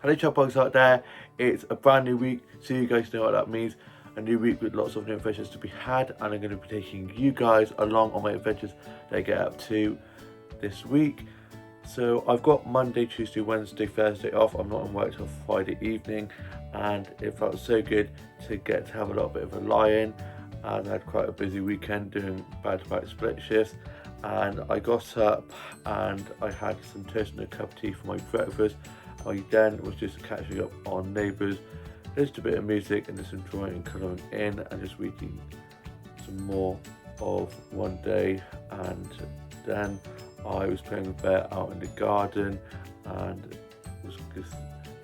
Hello Chopbugs out there, it's a brand new week, so you guys know what that means. A new week with lots of new adventures to be had, and I'm going to be taking you guys along on my adventures that I get up to this week. So I've got Monday, Tuesday, Wednesday, Thursday off. I'm not on work till Friday evening, and it felt so good to get to have a little bit of a lie-in. And I had quite a busy weekend doing back-to-back split shifts. And I got up and I had some toast and a cup of tea for my breakfast. I then was just catching up on Neighbours, listened to a bit of music and just enjoying colouring in and just reading some more of One Day. And then I was playing with Bear out in the garden and was just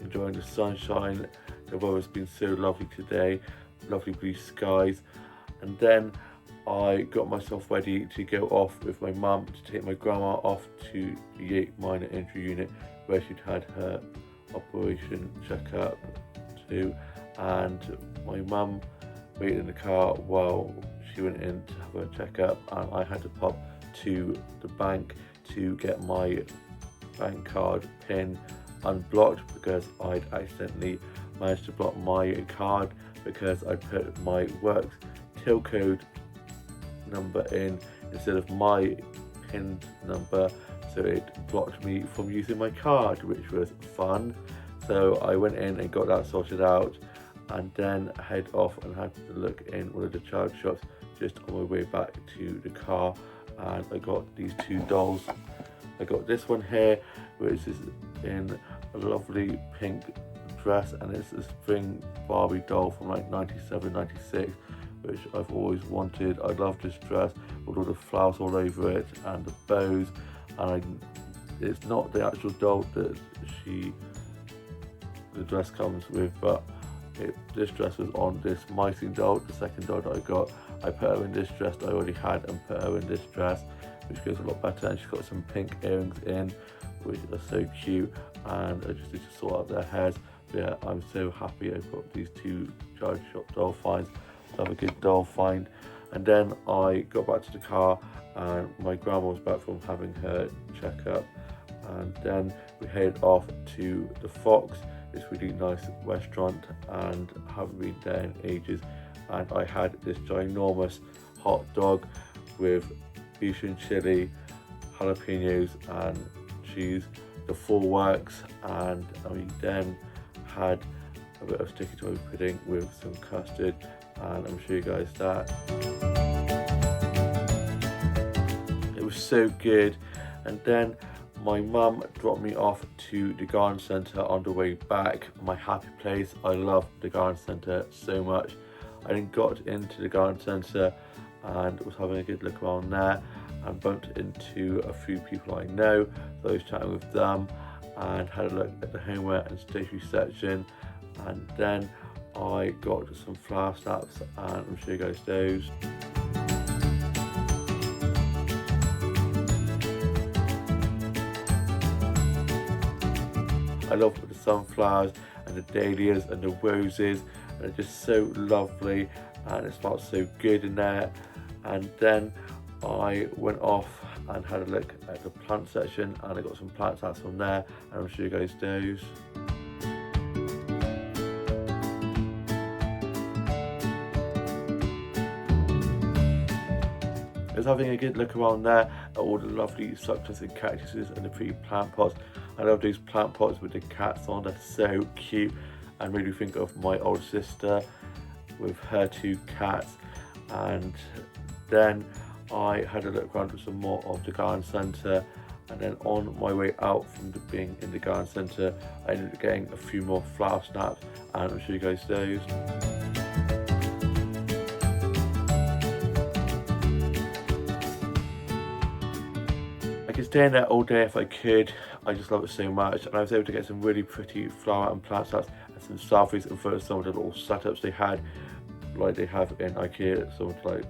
enjoying the sunshine. The weather's been so lovely today, lovely blue skies. And then I got myself ready to go off with my mum to take my grandma off to the Yate Minor Injury Unit, where she'd had her operation checkup too. And my mum waited in the car while she went in to have her checkup, and I had to pop to the bank to get my bank card pin unblocked because I'd accidentally managed to block my card because I put my work's till code number in instead of my PIN number, so it blocked me from using my card, which was fun. So I went in and got that sorted out, and then head off and had to look in one of the child shops just on my way back to the car, and I got these two dolls. I got this one here, which is in a lovely pink dress, and it's a spring Barbie doll from like 97, 96, which I've always wanted. I love this dress with all the flowers all over it and the bows, and it's not the actual doll that the dress comes with, but this dress was on this Mycene doll, the second doll that I got. I put her in this dress that I already had and put her in this dress, which goes a lot better, and she's got some pink earrings in, which are so cute, and I just need to sort out their hairs. But yeah, I'm so happy I got these two child shop doll finds. Have a good doll find. And then I got back to the car, and my grandma was back from having her checkup, and then we headed off to the Fox, this really nice restaurant, and haven't been there in ages. And I had this ginormous hot dog with beef and chili, jalapenos and cheese, the full works. And we then had a bit of sticky toffee pudding with some custard, and I'm sure you guys that. It was so good. And then my mum dropped me off to the garden centre on the way back, my happy place. I love the garden centre so much. I then got into the garden centre and was having a good look around there, and bumped into a few people I know, so I was chatting with them and had a look at the homeware and stationery section. And then I got some flower snaps, and I'm sure you guys those. I love the sunflowers and the dahlias and the roses, and they're just so lovely, and it smells so good in there. And then I went off and had a look at the plant section, and I got some plant snaps from there, and I'm sure you guys those. I was having a good look around there at all the lovely succulents and cactuses and the pretty plant pots. I love these plant pots with the cats on, they're so cute, and made me think of my old sister with her two cats. And then I had a look around with some more of the garden centre, and then on my way out from being in the garden centre, I ended up getting a few more flower snaps, and I'll show you guys those. I could stay in there all day if I could. I just love it so much, and I was able to get some really pretty flower and plant snaps and some selfies in front of some of the little setups they had, like they have in IKEA, some of like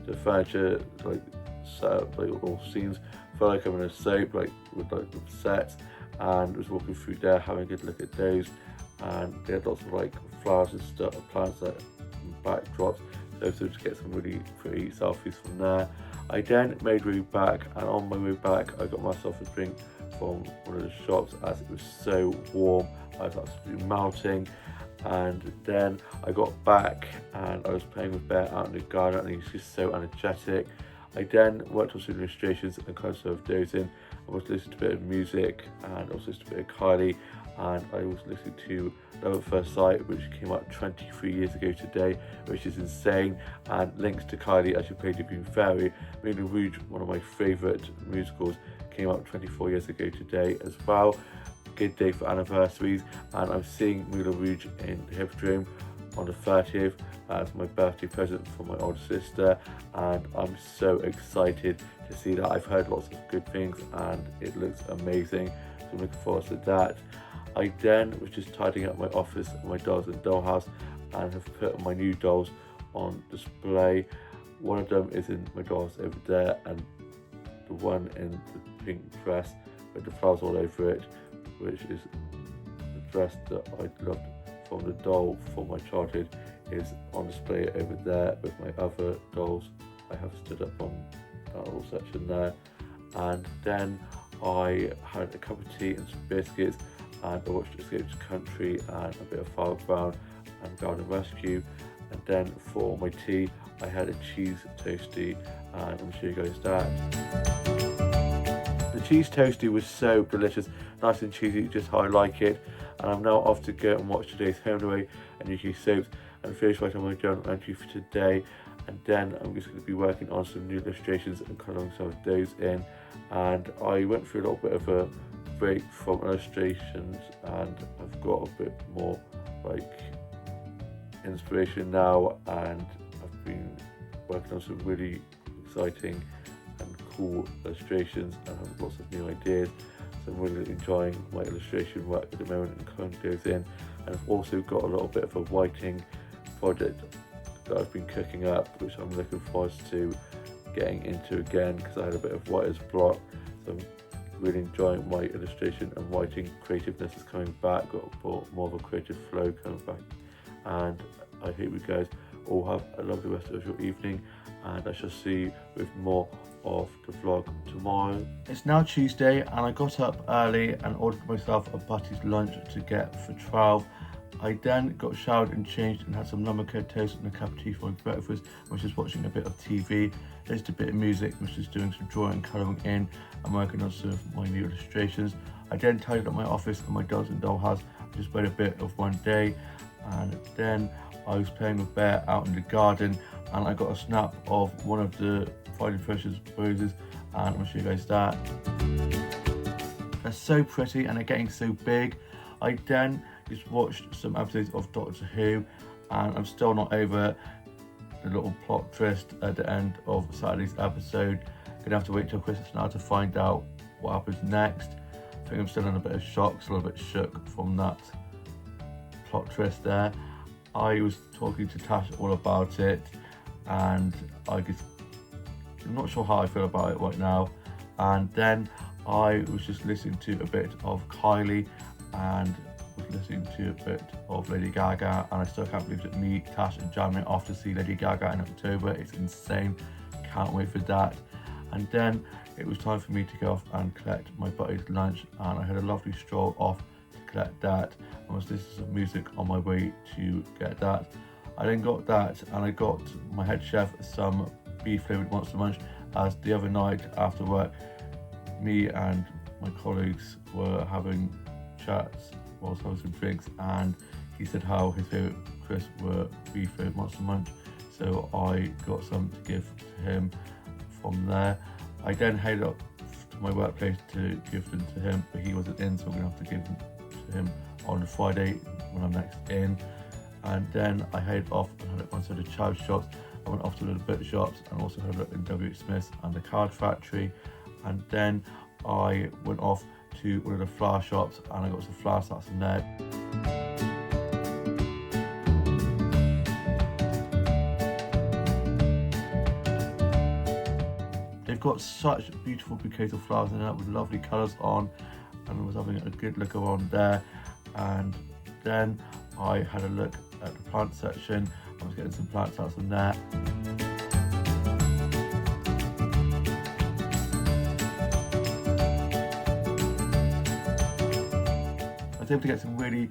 the furniture, like set up like little scenes. I felt like I'm in a soap, like with like the sets, and was walking through there having a good look at those, and they had lots of like flowers and stuff, plants that backdrops, so I was able to get some really pretty selfies from there. I then made my way back, and on my way back I got myself a drink from one of the shops as it was so warm. I was absolutely melting. And then I got back and I was playing with Bear out in the garden, and he's just so energetic. I then worked on some illustrations and kind of sort of dozing. I was listening to a bit of music and also listening to a bit of Kylie, and I was listening to Love at First Sight, which came out 23 years ago today, which is insane, and links to Kylie as she played Debut Fairy. Moulin Rouge, one of my favourite musicals, came out 24 years ago today as well. Good day for anniversaries, and I'm seeing Moulin Rouge in the Hippodrome on the 30th as my birthday present for my older sister, and I'm so excited to see that. I've heard lots of good things and it looks amazing, so I'm looking forward to that. I then was just tidying up my office and my dolls and dollhouse, and have put my new dolls on display. One of them is in my dolls over there, and the one in the pink dress with the flowers all over it, which is the dress that I loved from the doll from my childhood, is on display over there with my other dolls. I have stood up on that little section there. And then I had a cup of tea and some biscuits, and I watched Escape to Country and a bit of Father Brown and Garden Rescue. And then for my tea I had a cheese toastie, and I'm sure you guys that. The cheese toastie was so delicious, nice and cheesy, just how I like it. And I'm now off to go and watch today's Home and Away and UK soaps and finish writing my journal entry for today. And then I'm just going to be working on some new illustrations and colouring some of those in. And I went through a little bit of a break from illustrations, and I've got a bit more like inspiration now, and I've been working on some really exciting and cool illustrations and have lots of new ideas. So I'm really enjoying my illustration work at the moment and colouring those in. And I've also got a little bit of a whiting project that I've been cooking up, which I'm looking forward to getting into again, because I had a bit of writer's block. So I'm really enjoying my illustration and writing creativeness is coming back, got more of a creative flow coming back. And I hope you guys all have a lovely rest of your evening, and I shall see you with more of the vlog tomorrow. It's now Tuesday, and I got up early and ordered myself a Butty's lunch to get for 12. I then got showered and changed and had some lemon curd toast and a cup of tea for my breakfast. I was just watching a bit of TV, listened to a bit of music, was just doing some drawing and colouring in and working on some of my new illustrations. I then tidied up my office and my dolls and dollhouse. I just played a bit of one day, and then I was playing with Bear out in the garden, and I got a snap of one of the Friday Precious roses, and I'll show you guys that. They're so pretty and they're getting so big. I then just watched some episodes of Doctor Who, and I'm still not over the little plot twist at the end of Saturday's episode. Gonna have to wait till Christmas now to find out what happens next. I think I'm still in a bit of shock, still a bit shook from that plot twist there. I was talking to Tash all about it, and I'm not sure how I feel about it right now. And then I was just listening to a bit of Kylie and was listening to a bit of Lady Gaga, and I still can't believe that me, Tash and Jan went off to see Lady Gaga in October. It's insane, can't wait for that. And then it was time for me to go off and collect my Butty's lunch, and I had a lovely stroll off to collect that. I was listening to some music on my way to get that. I then got that, and I got my head chef some beef flavoured Monster Munch, as the other night after work me and my colleagues were having chats whilst having some drinks, and he said how his favourite crisps were beef flavoured Monster Munch, so I got some to give to him from there. I then headed up to my workplace to give them to him, but he wasn't in, so I'm going to have to give them to him on Friday when I'm next in. And then I headed off and had a bunch of the child shops. I went off to the book shops and also had a look in W.H. Smith's and the Card Factory. And then I went off to one of the flower shops and I got some flower sets in there. They've got such beautiful bouquets of flowers in there with lovely colours on, and I was having a good look around there. And then I had a look at the plant section. I was getting some plants out from there. able to get some really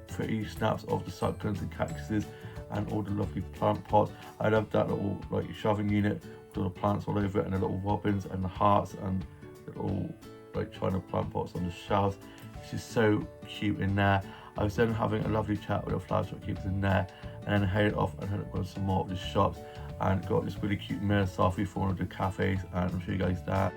pretty snaps of the succulents and cactuses and all the lovely plant pots. I love that little like shelving unit with little plants all over it, and the little robins and the hearts and little like China plant pots on the shelves. It's just so cute in there. I was then having a lovely chat with the flower shop keepers in there, and then headed off and headed on some more of the shops and got this really cute mirror selfie for one of the cafes, and I'll show you guys that.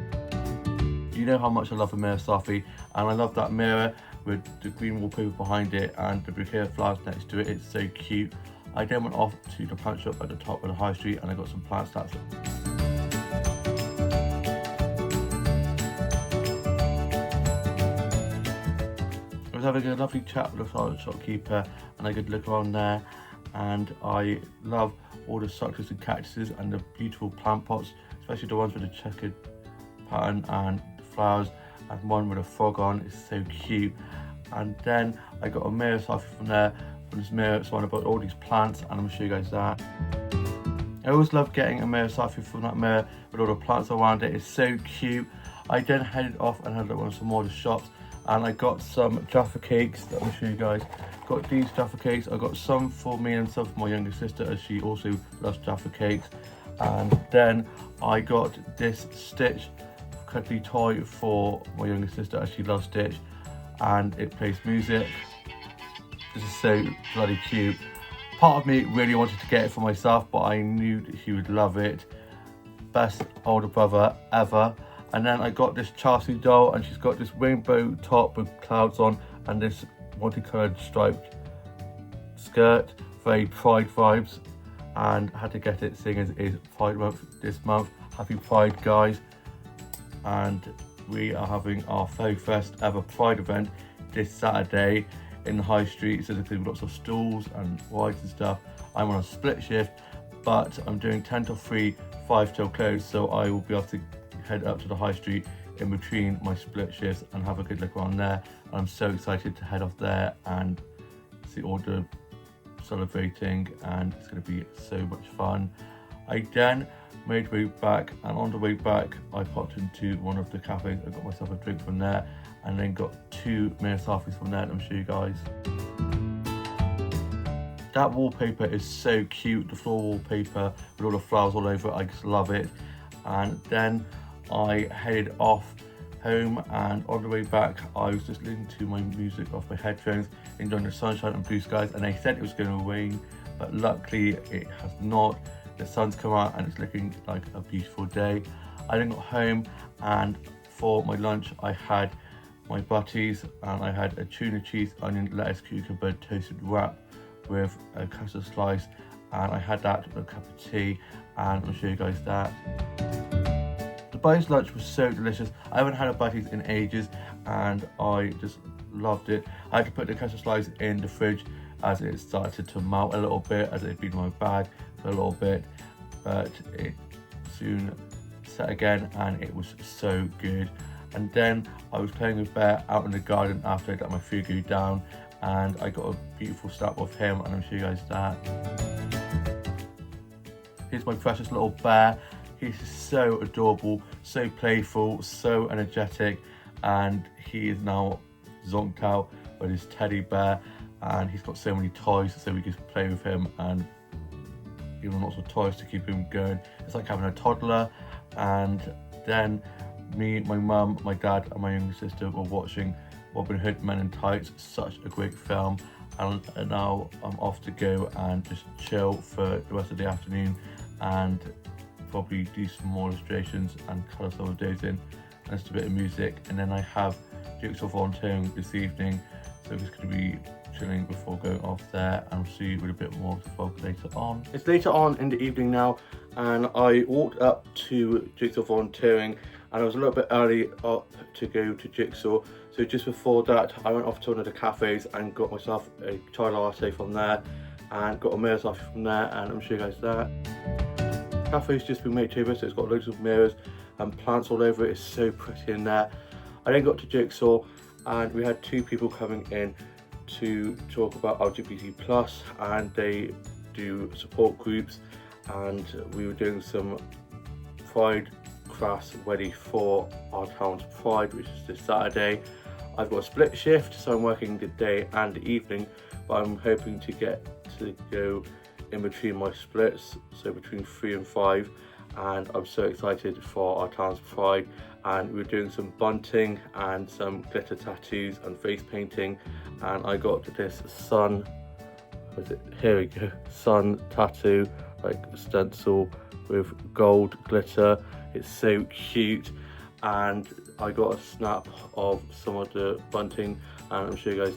You know how much I love a mirror selfie, and I love that mirror with the green wallpaper behind it and the bouquet of flowers next to it. It's so cute. I then went off to the plant shop at the top of the high street and I got some plant stats. I was having a lovely chat with the flower shopkeeper and I could look around there, and I love all the succulents and cactuses and the beautiful plant pots, especially the ones with the checkered pattern and flowers, and one with a frog on. It's so cute. And then I got a mirror selfie from there, from this mirror. It's one about all these plants, and I'm gonna show you guys that. I always love getting a mirror selfie from that mirror with all the plants around it. It's so cute. I then headed off and had a look at some more of the shops, and I got some Jaffa cakes that I'm gonna show you guys. Got these Jaffa cakes. I got some for me and some for my younger sister, as she also loves Jaffa cakes. And then I got this Stitch cuddly toy for my younger sister, as she loves Stitch, and it plays music. This is so bloody cute. Part of me really wanted to get it for myself, but I knew that he would love it. Best older brother ever. And then I got this Chelsea doll, and she's got this rainbow top with clouds on and this multicolored striped skirt, very Pride vibes, and I had to get it seeing as it is Pride month this month. Happy Pride, guys. And we are having our very first ever Pride event this Saturday in the high street, so there's lots of stalls and rides and stuff. I'm on a split shift, but I'm doing 10 till 3, 5 till close, so I will be able to head up to the high street in between my split shifts and have a good look around there. I'm so excited to head off there and see all the celebrating, and it's going to be so much fun. I then made my way back, and on the way back I popped into one of the cafes. I got myself a drink from there and then got 2 mirror selfies from there, and I'm show you guys. That wallpaper is so cute, the floor wallpaper with all the flowers all over it. I just love it. And then I headed off home, and on the way back I was just listening to my music off my headphones, enjoying the sunshine and blue skies, and they said it was going to rain, but luckily it has not. The sun's come out and it's looking like a beautiful day. I then got home, and for my lunch I had my butties, and I had a tuna cheese, onion, lettuce, cucumber, toasted wrap with a custard slice, and I had that with a cup of tea, and I'll show you guys that. The Butties lunch was so delicious. I haven't had a Butties in ages, and I just loved it. I had to put the custard slice in the fridge as it started to melt a little bit, as it had been in my bag for a little bit, but it soon set again, and it was so good. And then I was playing with Bear out in the garden after I got my food go down, and I got a beautiful snap of him, and I'll show you guys that. Here's my precious little bear. He's so adorable, so playful, so energetic, and he is now zonked out with his teddy bear, and he's got so many toys, so we just play with him and give him lots of toys to keep him going. It's like having a toddler. And then me, my mum, my dad and my younger sister were watching Robin Hood Men in Tights, such a great film, and now I'm off to go and just chill for the rest of the afternoon and probably do some more illustrations and colour some of those in, and just a bit of music. And then I have jigsaw volunteering this evening, so I'm just going to be chilling before going off there, and I'll see you with a bit more of the vlog later on. It's later on in the evening now, and I walked up to jigsaw volunteering, and I was a little bit early up to go to jigsaw, so just before that I went off to one of the cafes and got myself a chai latte from there and got a mirror selfie from there, and I'm showing you guys that. The cafe's just been made over, so it's got loads of mirrors and plants all over it. It's so pretty in there. I then got to jigsaw, and we had 2 people coming in to talk about LGBT+, and they do support groups, and we were doing some Pride crafts ready for our town's Pride, which is this Saturday. I've got a split shift, so I'm working the day and the evening, but I'm hoping to get to go in between my splits, so between 3 and 5, and I'm so excited for our Town's Pride. And we're doing some bunting and some glitter tattoos and face painting, and I got this sun, here we go, sun tattoo, like stencil with gold glitter. It's so cute, and I got a snap of some of the bunting, and I'll show you guys.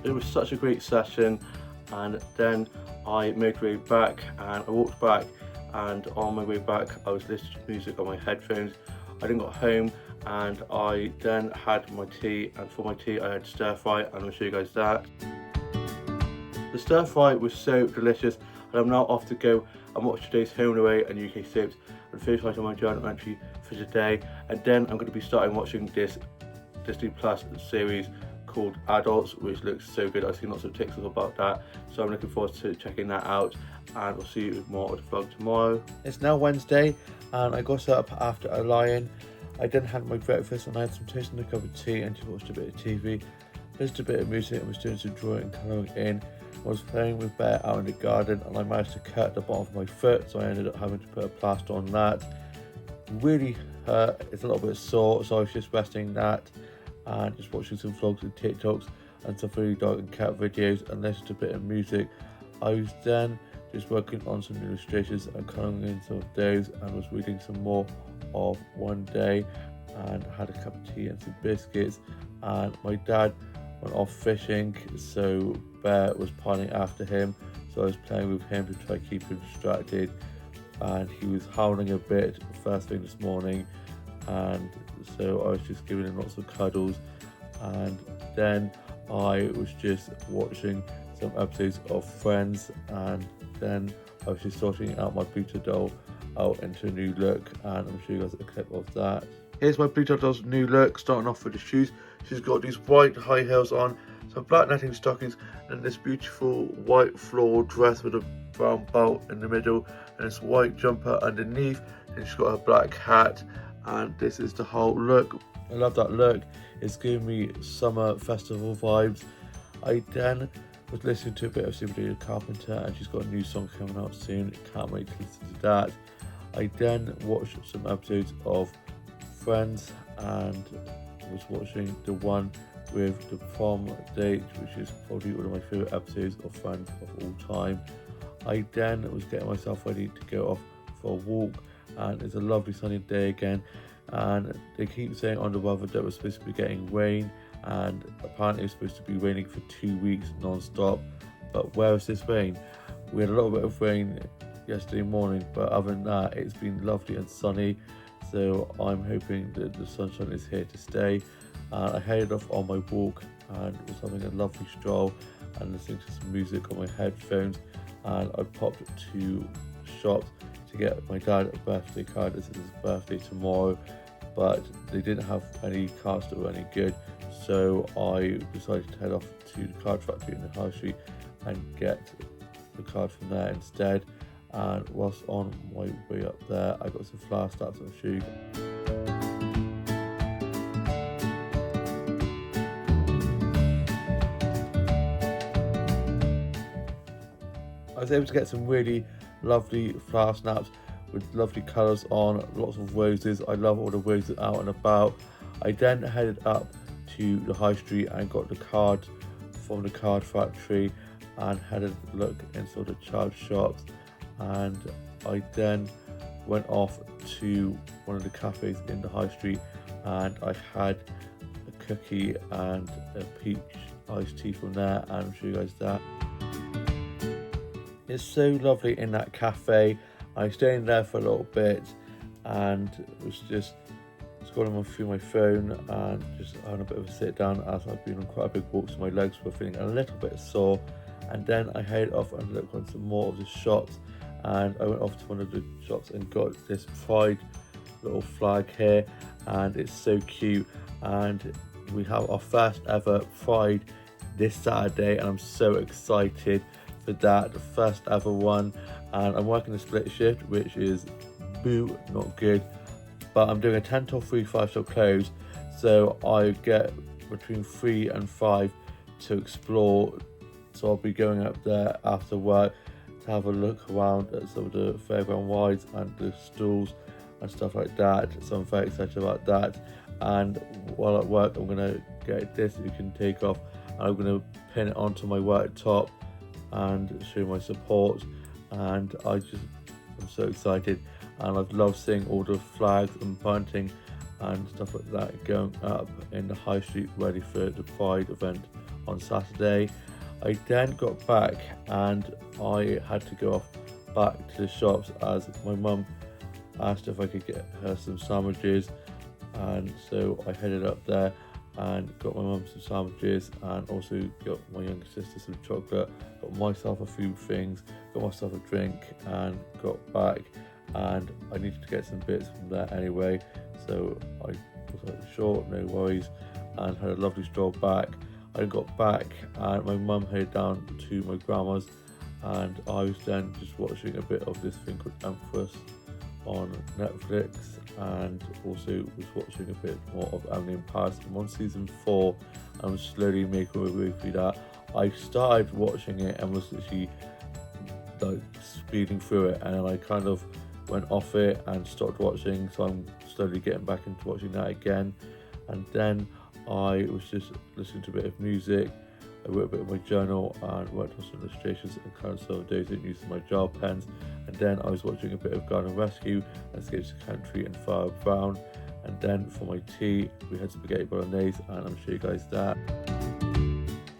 It was such a great session, and then I made my way back, and I walked back, and on my way back I was listening to music on my headphones. I then got home and I then had my tea, and for my tea I had stir fry, and I'll show you guys that. The stir fry was so delicious, and I'm now off to go and watch today's Home and Away and UK soaps and finish my journal entry for today, and then I'm going to be starting watching this Disney Plus series called Adults, which looks so good. I've seen lots of TikToks about that, so I'm looking forward to checking that out, and we'll see you with more of the vlog tomorrow. It's now Wednesday, and I got up after a lie-in. I then had my breakfast, and I had some toast and a cup of tea, and just watched a bit of TV, listened to a bit of music, and was doing some drawing and colouring in. I was playing with Bear out in the garden, and I managed to cut the bottom of my foot, so I ended up having to put a plaster on that. Really hurt, it's a little bit sore, so I was just resting that and just watching some vlogs and TikToks and some foodie dog and cat videos, and listened to a bit of music. I was then just working on some illustrations and colouring in some of those, and was reading some more of One Day, and had a cup of tea and some biscuits. And my dad went off fishing, so Bear was piling after him, so I was playing with him to try to keep him distracted, and he was howling a bit first thing this morning, and so I was just giving him lots of cuddles. And then I was just watching some episodes of Friends, and then I was just sorting out my Pluto doll out into a new look, and I'm showing you guys a clip of that. Here's my Pluto doll's new look, starting off with the shoes. She's got these white high heels on, some black netting stockings, and this beautiful white floral dress with a brown belt in the middle, and this white jumper underneath, and she's got her black hat, and this is the whole look. I love that look. It's giving me summer festival vibes. I then was listening to a bit of Sabrina Carpenter, and she's got a new song coming out soon. Can't wait to listen to that. I then watched some episodes of Friends, and was watching the one with the prom date, which is probably one of my favourite episodes of Friends of all time. I then was getting myself ready to go off for a walk, and it's a lovely sunny day again, and they keep saying on the weather that we're supposed to be getting rain, and apparently it's supposed to be raining for 2 weeks non-stop. But where is this rain? We had a little bit of rain yesterday morning, but other than that it's been lovely and sunny, so I'm hoping that the sunshine is here to stay. I headed off on my walk and was having a lovely stroll and listening to some music on my headphones, and I popped to shops to get my dad a birthday card. This is his birthday tomorrow, but they didn't have any cards that were any good, so I decided to head off to the card factory in the high street and get the card from there instead. And whilst on my way up there, I got some flower starts and shoes. I was able to get some really lovely flower snaps with lovely colours on, lots of roses. I love all the roses out and about. I then headed up to the high street and got the card from the card factory and had a look in sort of child shops, and I then went off to one of the cafes in the high street, and I had a cookie and a peach iced tea from there, and I'll show you guys that. It's so lovely in that cafe. I stayed in there for a little bit and was just scrolling through my phone and just having a bit of a sit down, as I've been on quite a big walk, so my legs were feeling a little bit sore. And then I headed off and looked on some more of the shops, and I went off to one of the shops and got this Pride little flag here, and it's so cute. And we have our first ever Pride this Saturday, and I'm so excited for that, the first ever one. And I'm working a split shift, which is not good, but I'm doing a 10 till 3, 5 till close, so I get between 3 and 5 to explore. So I'll be going up there after work to have a look around at some of the fairground rides and the stalls and stuff like that. So I'm very excited about that. And while at work, I'm gonna get this that you can take off, and I'm gonna pin it onto my work top and show my support. And I'm so excited, and I've loved seeing all the flags and bunting and stuff like that going up in the high street ready for the Pride event on Saturday. I then got back and I had to go off back to the shops as my mum asked if I could get her some sandwiches, and so I headed up there and got my mum some sandwiches, and also got my younger sister some chocolate, got myself a few things, got myself a drink, and got back. And I needed to get some bits from there anyway, so I was like, sure, no worries, and had a lovely stroll back. I got back and my mum headed down to my grandma's, and I was then just watching a bit of this thing called Empress on Netflix, and also was watching a bit more of Emily in Paris. I'm on season 4 and I'm slowly making my way through that. I started watching it and was literally like speeding through it, and then I kind of went off it and stopped watching, so I'm slowly getting back into watching that again. And then I was just listening to a bit of music. I wrote a bit of my journal and worked on some illustrations and kind of some days and using my gel pens. And then I was watching a bit of Garden Rescue and Escapes the Country and Father Brown. And then for my tea, we had spaghetti bolognese, and I'm show you guys that.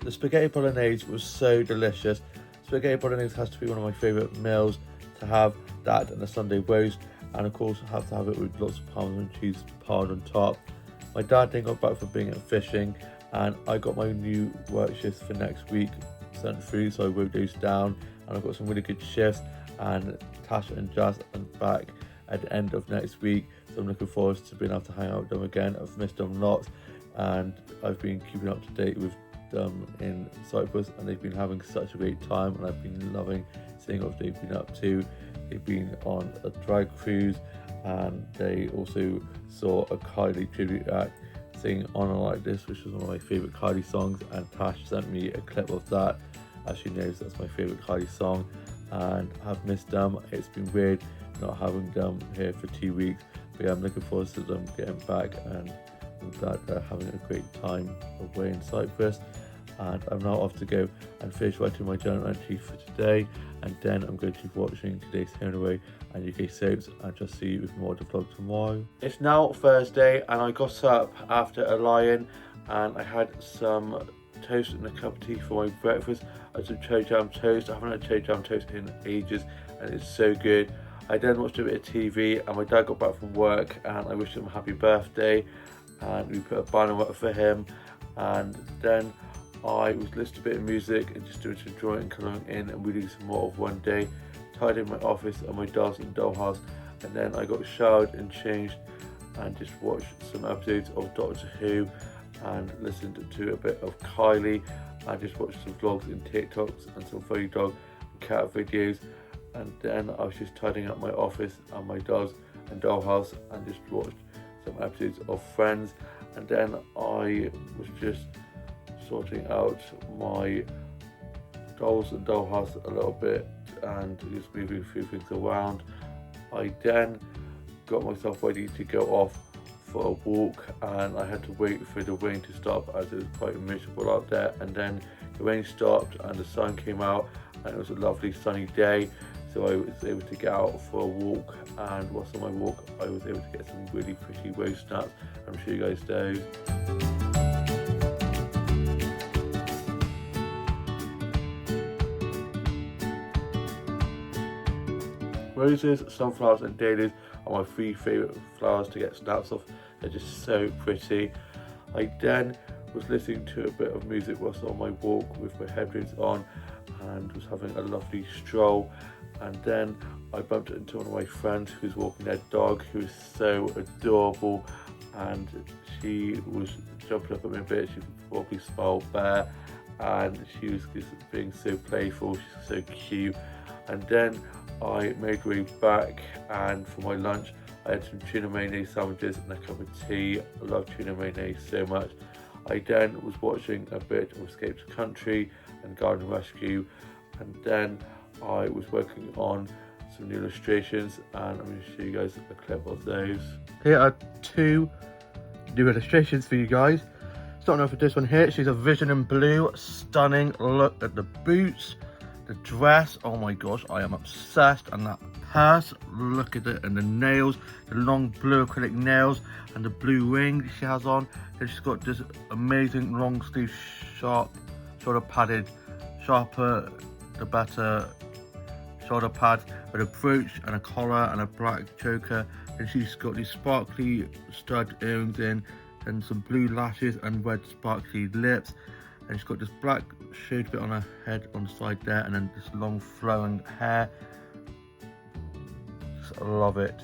The spaghetti bolognese was so delicious. Spaghetti bolognese has to be one of my favourite meals to have, that and a Sunday roast, and of course I have to have it with lots of Parmesan cheese piled on top. My dad then got back from being at fishing, and I got my new work shifts for next week sent through, so I wrote those down, and I've got some really good shifts, and Tasha and Jazz are back at the end of next week, so I'm looking forward to being able to hang out with them again. I've missed them lots, and I've been keeping up to date with them in Cyprus, and they've been having such a great time, and I've been loving seeing what they've been up to. They've been on a drag cruise, and they also saw a Kylie tribute act singing On and Like This, which was one of my favourite Kylie songs, and Tash sent me a clip of that, as she knows that's my favourite Kylie song, and I've missed them. It's been weird not having them here for 2 weeks, but yeah, I'm looking forward to them getting back, and I'm glad they're having a great time away in Cyprus. And I'm now off to go and finish writing my journal entry for today, and then I'm going to be watching today's Home and Away and UK soaps, and just see you with more of the vlog tomorrow. It's now Thursday, and I got up after a lie-in, and I had some toast and a cup of tea for my breakfast. I had some cherry jam toast. I haven't had cherry jam toast in ages, and it's so good. I then watched a bit of TV, and my dad got back from work, and I wished him a happy birthday, and we put a banner up for him. And then I was listening to a bit of music and just doing some drawing and colouring in and reading some more of One Day, tidying my office and my dolls and dollhouse, and then I got showered and changed and just watched some episodes of Doctor Who and listened to a bit of Kylie. I just watched some vlogs and TikToks and some funny dog and cat videos, and then I was just tidying up my office and my dolls and dollhouse and just watched some episodes of Friends. And then I was just sorting out my dolls and dollhouse a little bit and just moving a few things around. I then got myself ready to go off for a walk, and I had to wait for the rain to stop as it was quite miserable out there, and then the rain stopped and the sun came out and it was a lovely sunny day, so I was able to get out for a walk. And whilst on my walk I was able to get some really pretty rose snaps. I'm sure you guys those. Roses, sunflowers and dahlias are my 3 favourite flowers to get snaps of. They're just so pretty. I then was listening to a bit of music whilst on my walk with my headphones on and was having a lovely stroll. And then I bumped into one of my friends who's walking their dog, who is so adorable, and she was jumping up at me a bit. She could probably smell Bear, and she was just being so playful. She's so cute. And then I made my way back, and for my lunch I had some tuna mayonnaise sandwiches and a cup of tea. I love tuna mayonnaise so much. I then was watching a bit of Escape to Country and Garden Rescue, and then I was working on some new illustrations, and I'm going to show you guys a clip of those. Here are 2 new illustrations for you guys. Starting off with this one here, she's a Vision in blue, stunning. Look at the boots, the dress, oh my gosh, I am obsessed. And that purse, look at it, and the nails, the long blue acrylic nails, and the blue ring she has on. And she's got this amazing long sleeve, sharp, shoulder padded, sharper the better shoulder pads, with a brooch and a collar and a black choker. And she's got these sparkly stud earrings in, and some blue lashes and red sparkly lips. And she's got this black shade bit on her head on the side there, and then this long flowing hair. Just love it.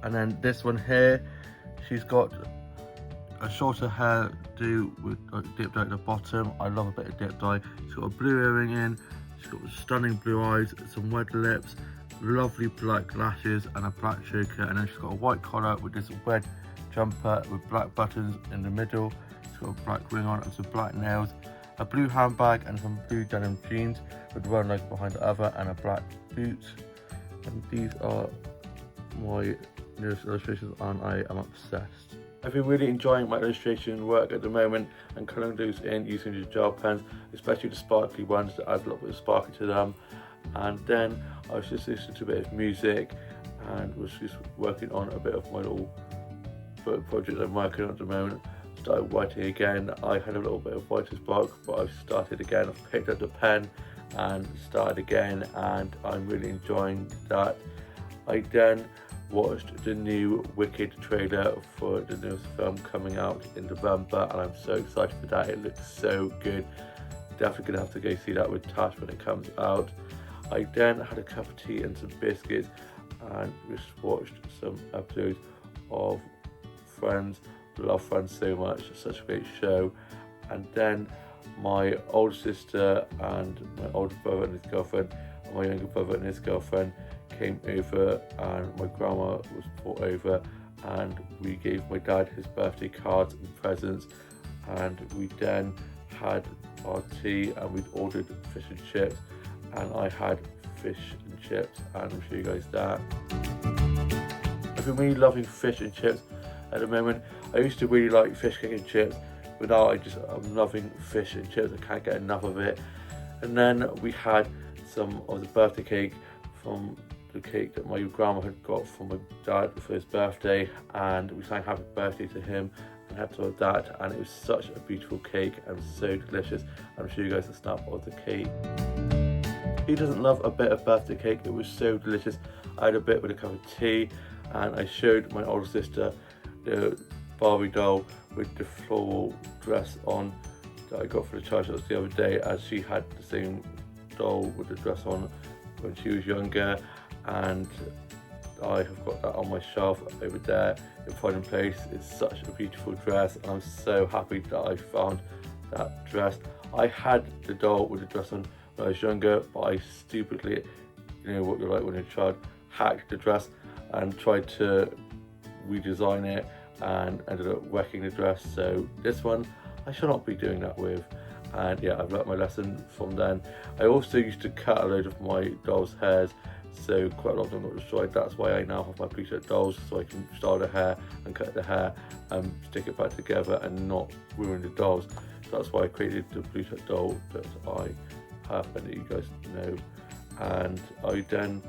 And then this one here, she's got a shorter hairdo with dip dye at the bottom. I love a bit of dip dye. She's got a blue earring in, she's got stunning blue eyes, some red lips, lovely black lashes and a black choker. And then she's got a white collar with this red jumper with black buttons in the middle. She's got a black ring on and some black nails, a blue handbag and some blue denim jeans with one leg behind the other, and a black boot. And these are my newest illustrations, and I am obsessed. I've been really enjoying my illustration work at the moment and colouring those in using the gel pens, especially the sparkly ones that add a little bit of sparkle to them. And then I was just listening to a bit of music and was just working on a bit of my little project I'm working on at the moment. Started writing again. I had a little bit of writer's block, but I've started again. I've picked up the pen and started again, and I'm really enjoying that. I then watched the new Wicked trailer for the newest film coming out in November, and I'm so excited for that. It looks so good. Definitely gonna have to go see that with Tash when it comes out. I then had a cup of tea and some biscuits and just watched some episodes of Friends. Love Friends so much, it's such a great show. And then my older sister and my older brother and his girlfriend and my younger brother and his girlfriend came over, and my grandma was brought over, and we gave my dad his birthday cards and presents, and we then had our tea, and we'd ordered fish and chips, and I had fish and chips, and I'll show you guys that. I've been really loving fish and chips at the moment. I used to really like fish cake and chips, but now I'm loving fish and chips. I can't get enough of it. And then we had some of the birthday cake from the cake that my grandma had got from my dad for his birthday, and we sang happy birthday to him and had some of that, and it was such a beautiful cake and so delicious. I'll show you guys a snap of the cake. Who doesn't love a bit of birthday cake? It was so delicious. I had a bit with a cup of tea, and I showed my older sister the Barbie doll with the floral dress on that I got for the charge house the other day, as she had the same doll with the dress on when she was younger, and I have got that on my shelf over there in Pride and Place. It's such a beautiful dress, and I'm so happy that I found that dress. I had the doll with the dress on when I was younger, but I stupidly, you know what you're like when you're a child, hacked the dress and tried to redesign it and ended up wrecking the dress. So this one I shall not be doing that with, and yeah, I've learnt my lesson from then. I also used to cut a load of my dolls' hairs, so quite a lot of them got destroyed. That's why I now have my pre-set dolls, so I can style the hair and cut the hair and stick it back together and not ruin the dolls. So that's why I created the pre-set doll that I have and that you guys know. And I then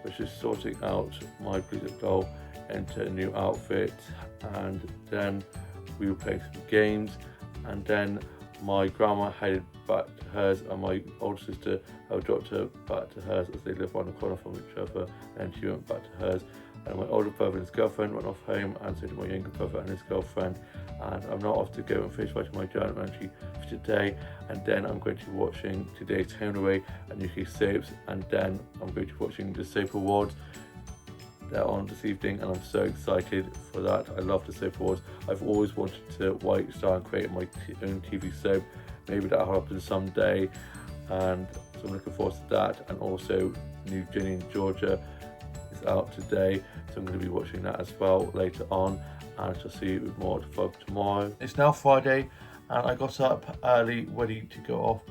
was just sorting out my pre-set doll into a new outfit, and then we were playing some games, and then my grandma headed back to hers, and my older sister dropped her back to hers as they live on the corner from each other, and she went back to hers. And my older brother and his girlfriend went off home, and so did my younger brother and his girlfriend. And I'm now off to go and finish writing my journal entry for today, and then I'm going to be watching today's Home Away and UK soaps, and then I'm going to be watching the Soap Awards. They're on this evening, and I'm so excited for that. I love the Soap Awards. I've always wanted to write, star and create my own TV soap. Maybe that'll happen someday, and so I'm looking forward to that. And also new Ginny and Georgia is out today, so I'm going to be watching that as well later on, and I shall see you with more to vlog tomorrow. It's now Friday and I got up early ready to go off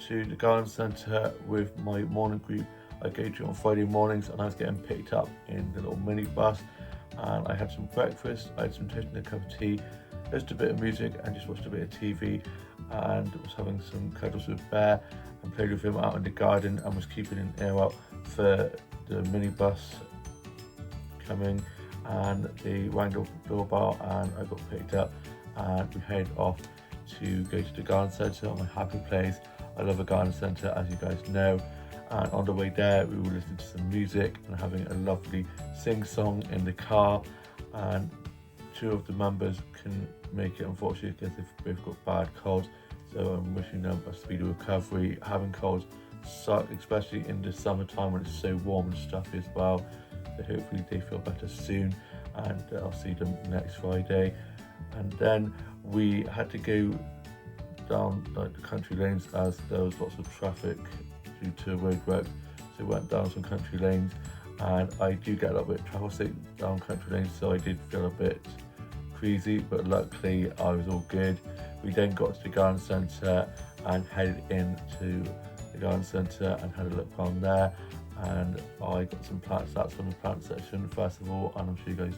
to the garden centre with my morning group I go to on Friday mornings, and I was getting picked up in the little minibus, and I had some breakfast, I had some toast and a cup of tea, listened to a bit of music and just watched a bit of TV, and was having some cuddles with Bear and played with him out in the garden, and was keeping an ear out for the minibus coming, and they rang the doorbell and I got picked up, and we headed off to go to the garden centre, my happy place. I love a garden centre, as you guys know, and on the way there we were listening to some music and having a lovely sing-song in the car, and 2 of the members couldn't make it unfortunately because they've both got bad colds, so I'm wishing them a speedy recovery. Having colds suck, especially in the summertime when it's so warm and stuffy as well, so hopefully they feel better soon, and I'll see them next Friday. And then we had to go down like the country lanes as there was lots of traffic due to road work, so we went down some country lanes, and I do get a little bit travel sick down country lanes, so I did feel a bit queasy, but luckily I was all good. We then got to the garden centre and headed into the garden centre and had a look around there, and I got some plants. That's from the plant section first of all, and I'm sure you guys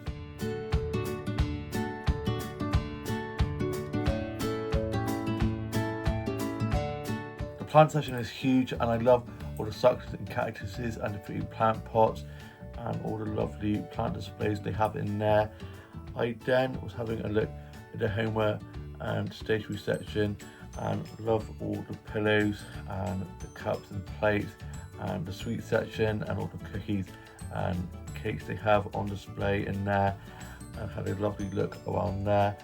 the plant section is huge, and I love all the succulents and cactuses and the pretty plant pots and all the lovely plant displays they have in there. I then was having a look at the homeware and stationery section, and love all the pillows and the cups and plates and the sweet section and all the cookies and cakes they have on display in there, and had a lovely look around there.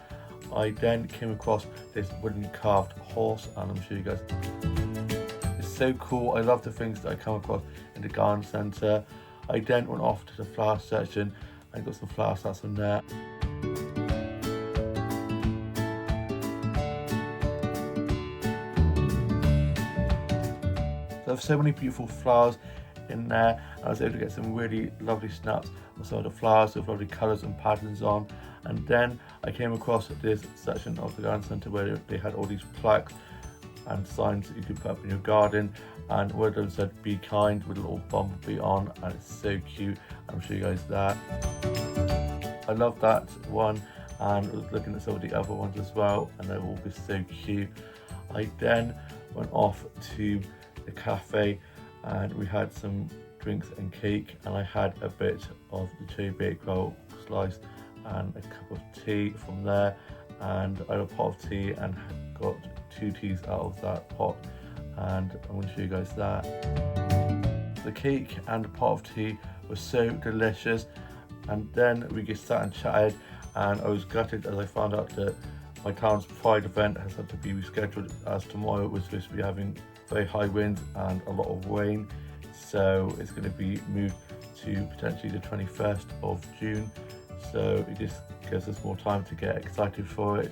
I then came across this wooden carved horse, and I'm sure you guys, it's so cool. I love the things that I come across in the garden centre. I then went off to the flower section and got some flower stats in there. There's so many beautiful flowers in there. I was able to get some really lovely snaps of some of the flowers with lovely colours and patterns on. And then I came across this section of the garden centre where they had all these plaques and signs that you could put up in your garden, and one of them said "Be kind" with a little bumblebee on, and it's so cute. I'm sure you guys that. I love that one, and I was looking at some of the other ones as well, and they're all just so cute. I then went off to the cafe and we had some drinks and cake, and I had a bit of the cherry baked roll slice and a cup of tea from there, and I had a pot of tea and got 2 teas out of that pot, and I'm going to show you guys that. The cake and the pot of tea were so delicious, and then we just sat and chatted, and I was gutted as I found out that my town's Pride event has had to be rescheduled, as tomorrow we're supposed to be having very high winds and a lot of rain, so it's going to be moved to potentially the 21st of June, so it just gives us more time to get excited for it.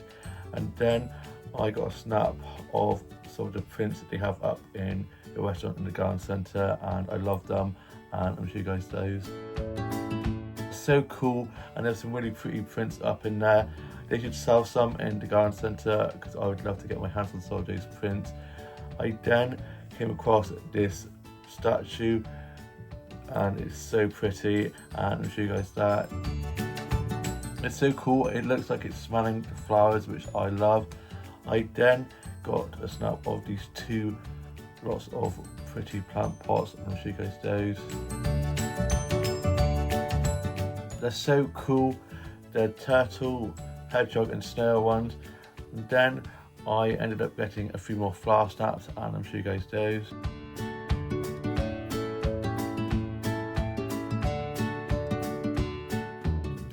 And then I got a snap of some of the prints that they have up in the restaurant in the garden centre, and I love them, and I'm sure you guys those. So cool, and there's some really pretty prints up in there. They should sell some in the garden centre because I would love to get my hands on some of those prints. I then came across this statue, and it's so pretty, and I'll show you guys that. It's so cool, it looks like it's smelling the flowers, which I love. I then got a snap of these 2 lots of pretty plant pots, and I'll show you guys those. They're so cool. They're turtle, hedgehog and snail ones. And then I ended up getting a few more flower snaps, and I'm sure you guys those.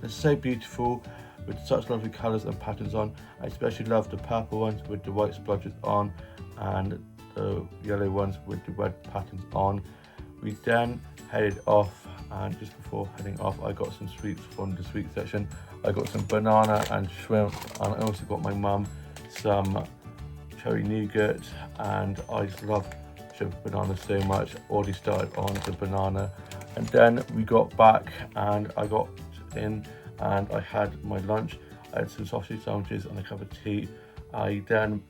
They're so beautiful with such lovely colours and patterns on. I especially love the purple ones with the white splodges on, and the yellow ones with the red patterns on. We then headed off, and just before heading off I got some sweets from the sweet section. I got some banana and shrimp, and I also got my mum some cherry nougat, and I just love shrimp banana so much. Already started on the banana, And then we got back and I got in and I had my lunch. I had some sausage sandwiches and a cup of tea. I then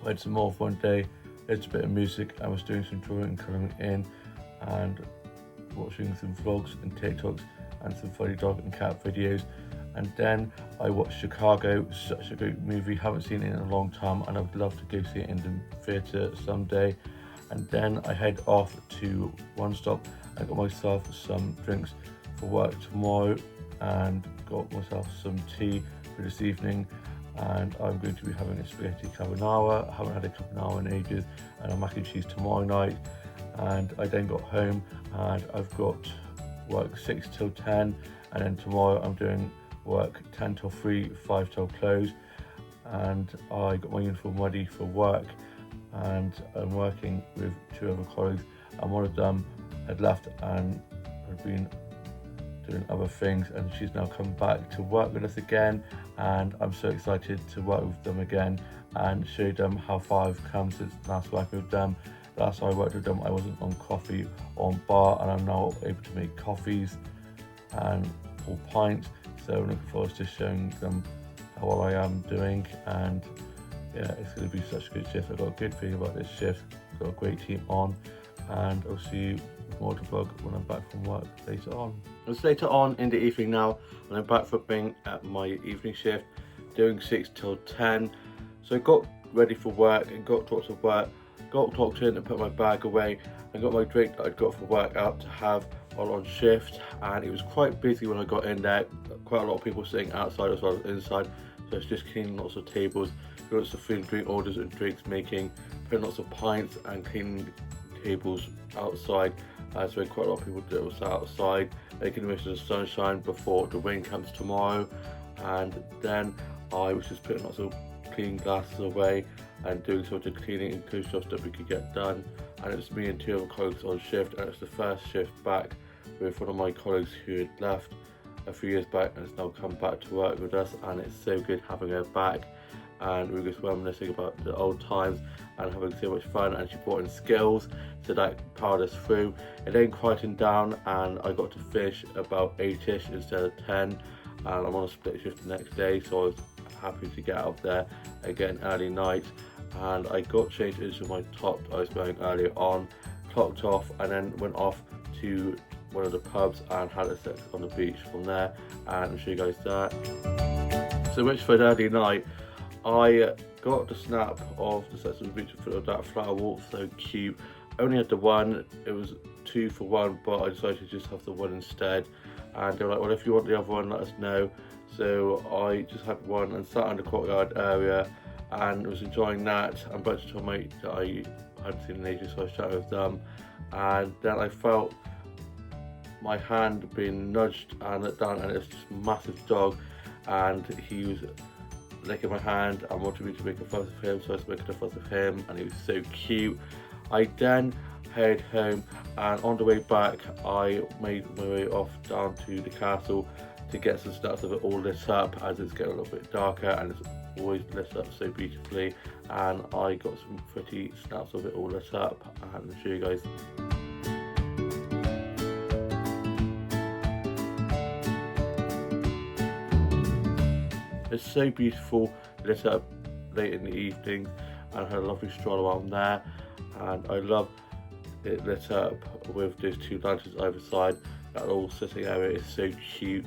had some more for one day, listened to a bit of music. I was doing some drawing and colouring in and watching some vlogs and TikToks and some funny dog and cat videos. And then I watched Chicago, such a great movie, haven't seen it in a long time and I would love to go see it in the theatre someday. And then I head off to One Stop and got myself some drinks for work tomorrow and got myself some tea for this evening. And I'm going to be having a spaghetti carbonara. I haven't had a carbonara in ages, and a mac and cheese tomorrow night. And I then got home and I've got work 6 till 10, and then tomorrow I'm doing work 10 till 3, 5 till close. And I got my uniform ready for work, and I'm working with 2 other colleagues, and one of them had left and had been doing other things, and she's now come back to work with us again, and I'm so excited to work with them again and show them how far I've come since last working with them. Last time I worked with them I wasn't on coffee or on bar, and I'm now able to make coffees and pour pints, so I'm looking forward to showing them how well I am doing. And yeah, it's going to be such a good shift. I've got a good feeling about this shift, got a great team on, and I'll see you with more to vlog when I'm back from work later on. It's later on in the evening now, and I'm back for being at my evening shift, doing 6 till 10. So I got ready for work and got lots of work, got clocked in and put my bag away and got my drink that I'd got for work out to have while on shift. And it was quite busy when I got in there, quite a lot of people sitting outside as well as inside. So it's just cleaning lots of tables, lots of food and drink orders and drinks making, putting lots of pints and cleaning tables outside. So quite a lot of people that was outside making the most of the sunshine before the rain comes tomorrow. And then I was just putting lots of clean glasses away and doing sort of cleaning and close stuff that we could get done. And it was me and 2 other colleagues on shift, and it's the first shift back with one of my colleagues who had left a few years back and has now come back to work with us, and it's so good having her back. And we were just reminiscing about the old times and having so much fun, and she brought in skills, so that powered us through. It then quietened down and I got to finish about 8ish instead of 10, and I'm on a split shift the next day, so I was happy to get out there again early night. And I got changed into my top that I was wearing earlier on, clocked off, and then went off to one of the pubs and had a sex on the beach from there, and I'll show you guys that. So Witchford early night, I got the snap of the sex on the beach of that flower walk, so cute. Only had the one, it was 2 for 1, but I decided to just have the one instead. And they were like, well, if you want the other one, let us know. So I just had one and sat in the courtyard area and was enjoying that. And a bunch of my mates that I hadn't seen in ages, so I was chatting with them. And then I felt my hand being nudged and let down, and it's just a massive dog, and he was licking my hand and wanted me to make a fuss of him, so I was making a fuss of him, and he was so cute. I then headed home, and on the way back I made my way off down to the castle to get some snaps of it all lit up, as it's getting a little bit darker and it's always lit up so beautifully. And I got some pretty snaps of it all lit up, and I'll show you guys. It's so beautiful, lit up late in the evening, and had a lovely stroll around there. And I love it lit up with those 2 lanterns either side. That little sitting area is so cute,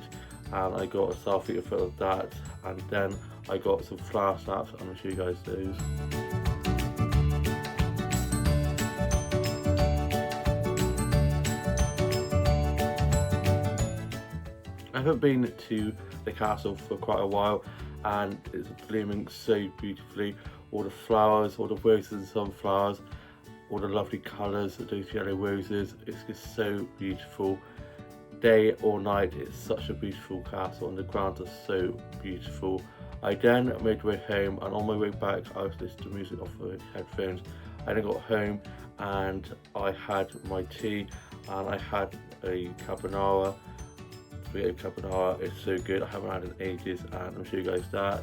and I got a selfie in front of that. And then I got some flower snaps, and I'll show you guys those. I haven't been to the castle for quite a while, and it's blooming so beautifully. All the flowers, all the roses and sunflowers, all the lovely colours of those yellow roses. It's just so beautiful. Day or night, it's such a beautiful castle, and the grounds are so beautiful. I then made my way home, and on my way back I was listening to music off the headphones. I then got home and I had my tea, and I had a carbonara. Spaghetti carbonara is so good, I haven't had it in ages, and I'll show you guys that.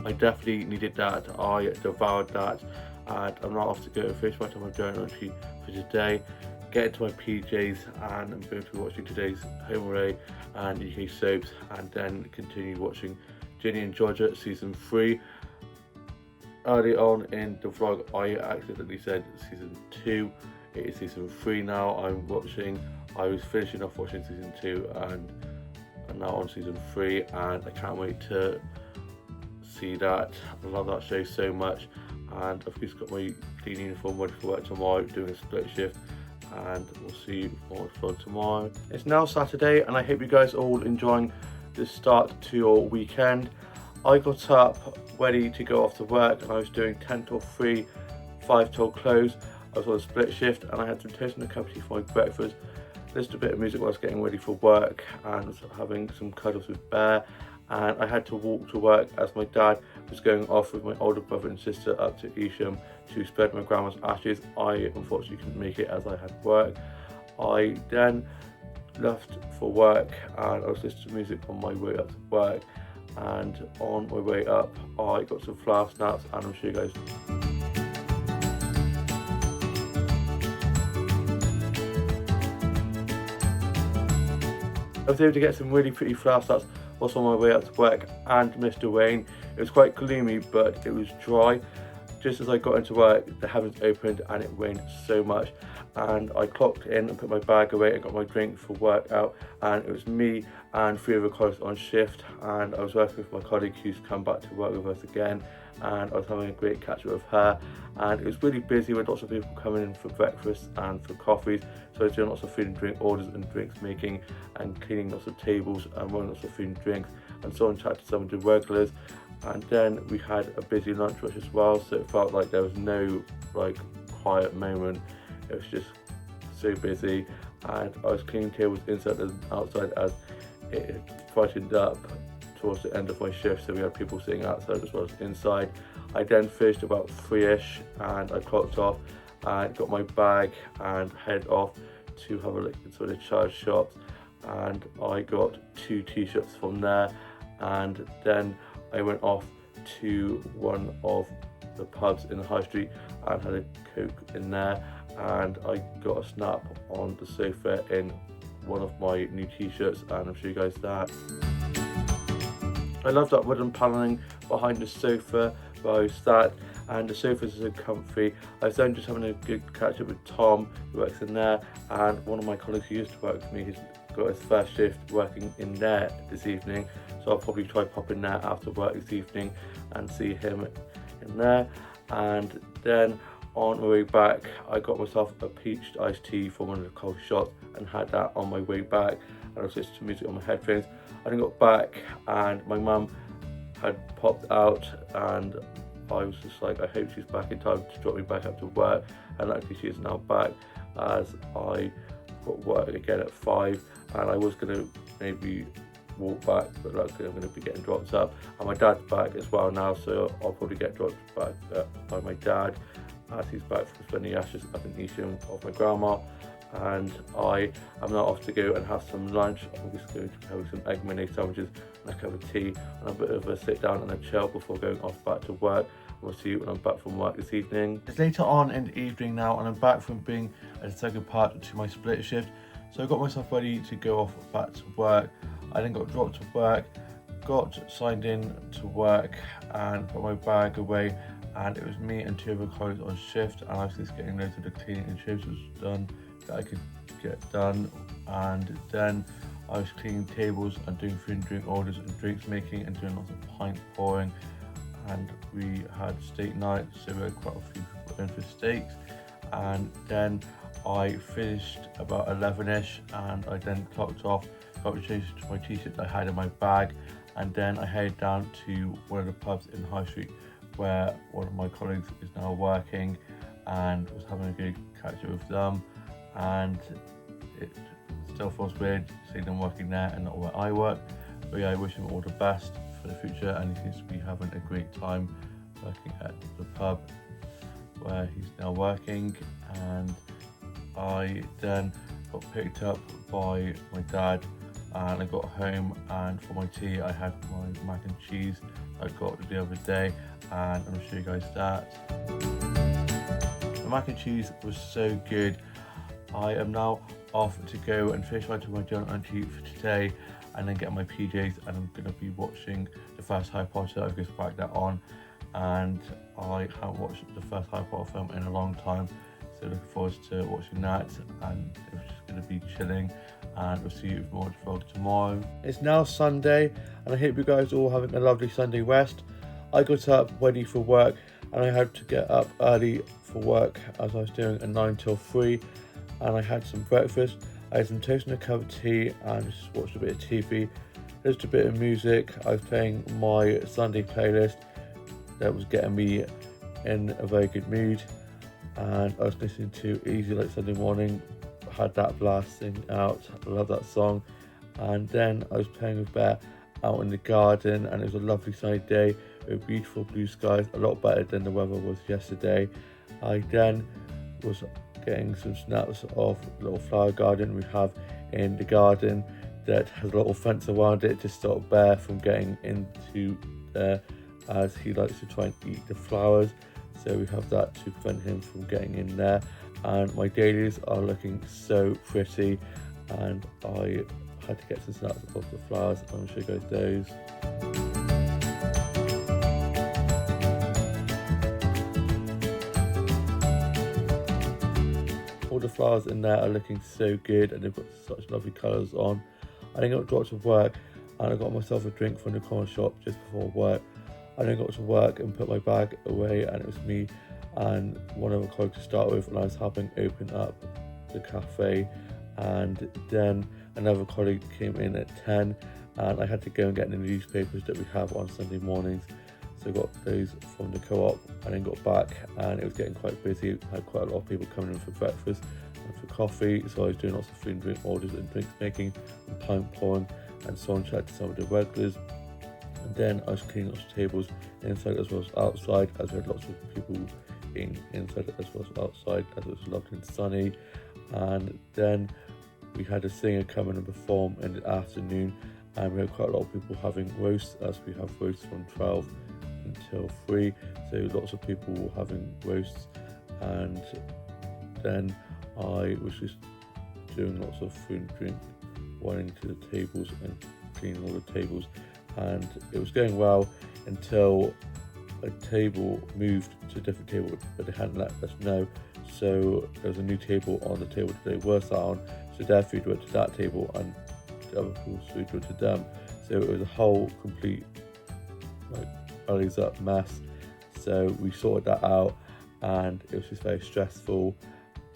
I definitely needed that. I devoured that, and I'm not off to go to fish by the time I'm going actually for today. get into my PJs, and I'm going to be watching today's Home Away and UK soaps, and then continue watching Ginny and Georgia season 3. Early on in the vlog I accidentally said season 2. It is season 3 now. I was finishing off watching season 2 and I'm now on season 3, and I can't wait to see that. I love that show so much, and I've just got my clean uniform ready for work tomorrow, doing a split shift, and we'll see you more fun tomorrow. It's now Saturday, and I hope you guys are all enjoying the start to your weekend. I got up ready to go off to work, and I was doing 10 till 3, 5 till close. I was on a split shift, and I had some toast and a cup of tea for my breakfast, listened to a bit of music while I was getting ready for work, and was having some cuddles with Bear. And I had to walk to work as my dad was going off with my older brother and sister up to Isham to spread my grandma's ashes. I unfortunately couldn't make it as I had work. I then left for work, and I was listening to music on my way up to work, and on my way up I got some flower snaps, and I'll show you guys. I was able to get some really pretty flower snaps whilst on my way up to work and missed the rain. It was quite gloomy, but it was dry. Just as I got into work, the heavens opened and it rained so much, and I clocked in and put my bag away and got my drink for work out, and it was me and 3 other colleagues on shift, and I was working with my colleague who's come back to work with us again, and I was having a great catch up with her, and it was really busy with lots of people coming in for breakfast and for coffees. So I was doing lots of food and drink orders and drinks making and cleaning lots of tables and running lots of food and drinks, and so on, chatted to some of the regulars. And then we had a busy lunch rush as well, so it felt like there was no quiet moment. It was just so busy, and I was cleaning tables inside and outside as it brightened up towards the end of my shift, so we had people sitting outside as well as inside. I then finished about 3ish, and I clocked off and got my bag and head off to have a look into the charge shops, and I got 2 t-shirts from there, and then I went off to one of the pubs in the high street and had a Coke in there, and I got a snap on the sofa in one of my new t-shirts, and I'll show you guys that. I love that wooden panelling behind the sofa where I sat, and the sofas are so comfy. I was then just having a good catch up with Tom, who works in there, and one of my colleagues who used to work with me, he's got his first shift working in there this evening, so I'll probably try pop in there after work this evening and see him in there. And then on my way back, I got myself a peached iced tea from one of the coffee shops and had that on my way back, and I was listening to music on my headphones. I then got back, and my mum had popped out, and I was just like, I hope she's back in time to drop me back up to work, and luckily she is now back, as I got work again at 5, and I was going to maybe walk back, but luckily I'm going to be getting dropped up, and my dad's back as well now, so I'll probably get dropped back by my dad as he's back from spending the ashes up in Isham of my grandma. And I am now off to go and have some lunch. I'm just going to have some egg mayonnaise sandwiches and a cup of tea, and a bit of a sit down and a chill before going off back to work. We'll see you when I'm back from work this evening. It's later on in the evening now, and I'm back from being a second part to my split shift. So I got myself ready to go off back to work. I then got dropped to work, got signed in to work, and put my bag away. And it was me and 2 other colleagues on shift, and I was just getting loads of the cleaning and shifts was done that I could get done, and then I was cleaning tables and doing food and drink orders and drinks making and doing lots of pint pouring, and we had steak night, so we had quite a few people in for steaks. And then I finished about 11ish, and I then clocked off, got changed to my t-shirt I had in my bag, and then I headed down to one of the pubs in High Street where one of my colleagues is now working, and was having a good catch up with them. And it still feels weird seeing them working there and not where I work, but yeah, I wish him all the best for the future, and he seems to be having a great time working at the pub where he's now working. And I then got picked up by my dad, and I got home, and for my tea I had my mac and cheese I got the other day, and I'm gonna show you guys that. The mac and cheese was so good. I am now off to go and finish writing my journal entry for today, and then get my PJs, and I'm going to be watching the first Harry Potter. I've just back that on, and I haven't watched the first Harry Potter film in a long time, so looking forward to watching that, and it's just going to be chilling, and we'll see you with more vlog tomorrow. It's now Sunday, and I hope you guys are all having a lovely Sunday rest. I got up ready for work, and I had to get up early for work as I was doing a 9 till 3, and I had some breakfast. I had some toast and a cup of tea, and just watched a bit of TV, just a bit of music. I was playing my Sunday playlist that was getting me in a very good mood, and I was listening to Easy Like Sunday Morning, had that blasting out. I love that song. And then I was playing with Bear out in the garden, and it was a lovely sunny day with beautiful blue skies, a lot better than the weather was yesterday. I then was getting some snaps of a little flower garden we have in the garden that has a little fence around it to stop Bear from getting into there, as he likes to try and eat the flowers. So we have that to prevent him from getting in there. And my dailies are looking so pretty, and I had to get some snaps of the flowers. I'm going to show you guys those. All the flowers in there are looking so good, and they've got such lovely colours on. I then got dropped to work, and I got myself a drink from the corner shop just before work. I then got to work and put my bag away, and it was me and one of my colleagues to start with, and I was helping open up the cafe, and then another colleague came in at 10, and I had to go and get the newspapers that we have on Sunday mornings. So I got those from the co-op, and then got back, and it was getting quite busy. I had quite a lot of people coming in for breakfast and for coffee, so I was doing lots of food and drink orders and drinks making and pint pouring, and so on, chatting to some of the regulars. And then I was cleaning lots of tables inside as well as outside, as we had lots of people eating inside as well as outside, as it was lovely and sunny. And then we had a singer come in and perform in the afternoon, and we had quite a lot of people having roasts, as we have roasts from 12 until 3, so lots of people were having roasts. And then I was just doing lots of food and drink, running to the tables and cleaning all the tables, and it was going well until a table moved to a different table, but they hadn't let us know. So there was a new table on the table that they were sat on, so their food went to that table and the other people's food went to them. So it was a whole complete bellies up mess. So we sorted that out, and it was just very stressful,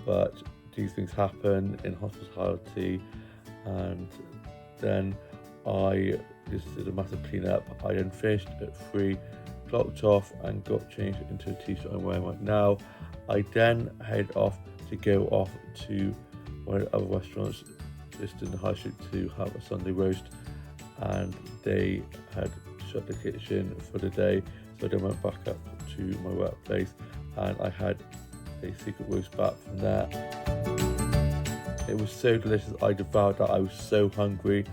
but these things happen in hospitality. And then I just did a massive clean up. I then finished at 3, clocked off, and got changed into a t-shirt I'm wearing right now. I then head off to go off to one of the other restaurants just in the high street to have a Sunday roast, and they had shut the kitchen for the day, so I then went back up to my workplace, and I had a secret roast back from there. It was so delicious, I devoured that. I was so hungry.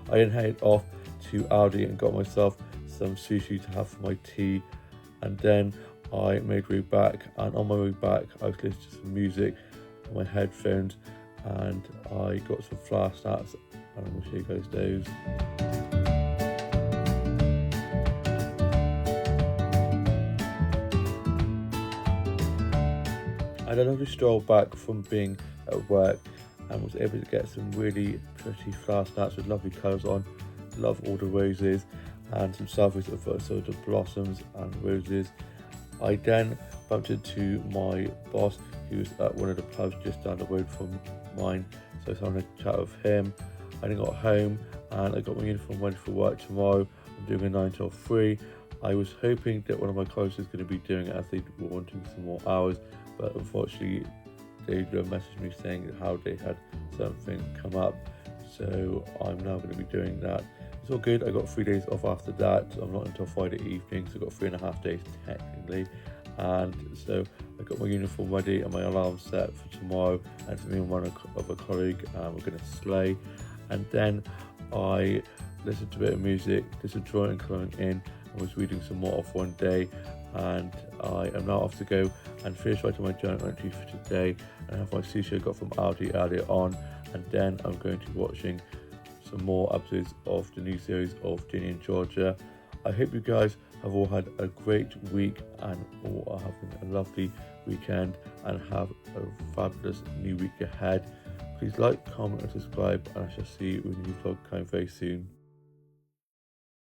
I then headed off to Aldi and got myself some sushi to have for my tea, and then I made my way back, and on my way back I was listening to some music on my headphones, and I got some flour snacks, and I'm going to show you guys those. I had a lovely stroll back from being at work, and was able to get some really pretty flower snacks with lovely colours on. Love all the roses, and some selfies of sort of blossoms and roses. I then bumped into my boss, who was at one of the pubs just down the road from mine, so I was having a chat with him. I then got home, and I got my uniform ready for work tomorrow. I'm doing a 9 till 3. I was hoping that one of my colleagues was going to be doing it, as they were wanting some more hours, but unfortunately they messaged me saying how they had something come up, so I'm now going to be doing that. It's all good. I got 3 days off after that. I'm not until Friday evening, so I got 3.5 days technically. And so I got my uniform ready and my alarm set for tomorrow, and for me and one other colleague, we're going to slay. And then I listened to a bit of music, did some drawing and colouring in, and was reading some more off one day, and I am now off to go and finish writing my journal entry for today and have my sushi I got from Aldi earlier on, and then I'm going to be watching some more episodes of the new series of Ginny and Georgia. I hope you guys have all had a great week and all are having a lovely weekend and have a fabulous new week ahead. Please like, comment and subscribe, and I shall see you with a new vlog coming very soon.